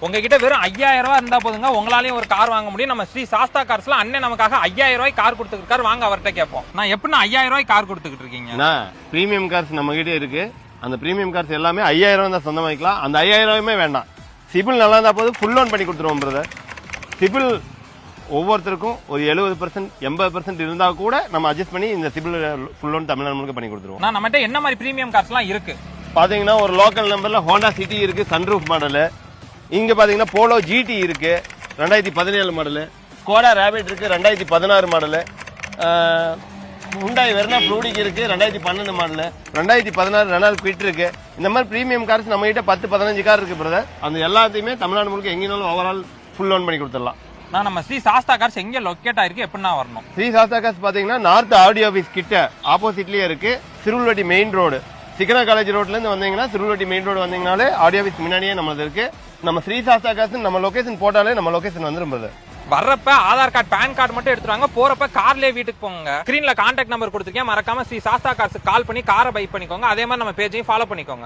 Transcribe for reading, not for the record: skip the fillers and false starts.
உங்ககிட்ட வெறும் 5000 ரூபாய் இருந்தா போதுங்க, உங்களாலையும் ஒரு கார் வாங்க முடியும். நம்ம ஸ்ரீ சாஸ்தா கார்ஸ்ல அண்ணன் நமக்காக 5000 ரூபாய் கார் கொடுத்துருக்காரு. வாங்க அவர்கிட்ட கேட்போம். நான் எப்படின்னா 5000 ரூபாய் கார் கொடுத்துக்கிட்டு இருக்கீங்க? பிரீமியம் கார்ஸ் நம்ம கிட்டே இருக்கு. அந்த பிரீமியம் கார்ஸ் எல்லாமே 5000 தான் சொந்தமாக்கலாம். அந்த 5000 ரூபாயுமே வேண்டாம், சிபில் நல்லா இருந்தா போதும், ஃபுல் லோன் பண்ணி கொடுத்துருவோம் பிரதர். சிபில் ஒவ்வொருத்தருக்கும் ஒரு 70% 80% இருந்தா கூட நம்ம அட்ஜஸ்ட் பண்ணி இந்த சிபில் ஃபுல் லோன் தமிழ்நாடு முழுக்க பண்ணி கொடுத்துருவோம். நம்மகிட்ட என்ன மாதிரி பிரீமியம் கார்ஸ் எல்லாம் இருக்கு பாத்தீங்கன்னா, ஒரு லோக்கல் நம்பர்ல ஹோண்டா சிட்டி இருக்கு, சன்ரூஃப் மாடல். இங்க பாத்தீங்கன்னா போலோ ஜிடி இருக்கு 2017 மாடல். ஸ்கோடா ரேபிட் இருக்கு 2016 மாடல். ஹுண்டாய் வெர்னா ஃப்ளூடிக் இருக்கு 2012 மாடல். 2016 ரெனால்ட் குவிட் இருக்கு. இந்த மாதிரி பிரீமியம் கார்ஸ் நம்ம கிட்ட 10-15 கார் இருக்கு பிரதர். அந்த எல்லாத்தையுமே தமிழ்நாடு முழுக்க எங்கேனாலும் ஓவரால் ஃபுல் லோன் பண்ணி கொடுத்துடலாம். நம்ம ஸ்ரீ சாஸ்தா கார்ஸ் எங்க லொக்கேட் ஆயிருக்கு, எப்படின்னா வரணும்? ஸ்ரீ சாஸ்தா கார்ஸ் பாத்தீங்கன்னா நார்த் ஆடியோ ஆபீஸ் கிட்ட ஆப்போசிட்லயே இருக்கு. சிறுவல்வட்டி மெயின் ரோடு, சிக்கனா காலேஜ் ரோட்ல இருந்து வந்தீங்கன்னா சிறுவல்வட்டி மெயின் ரோடு வந்தீங்கனாலே ஆடியோ ஆபீஸ் முன்னாடியே நம்மளது இருக்கு. நம்ம ஸ்ரீ சாஸ்தா கார்ஸ் நம்ம லொகேஷன் போட்டாலே நம்ம லொகேஷன் வந்துரும். வர்றப்ப ஆதார் கார்டு பேன் கார்டு மட்டும் எடுத்துவாங்க, போறப்ப கார்லயே வீட்டுக்கு போங்க. ஸ்கிரீன்ல கான்டாக்ட் நம்பர் கொடுத்துருக்கேன், மறக்காம ஸ்ரீ சாஸ்தா கார்ஸ் கால் பண்ணி காரை பை பண்ணிக்கோங்க. அதே மாதிரி நம்ம பேஜையும் ஃபாலோ பண்ணிக்கோங்க.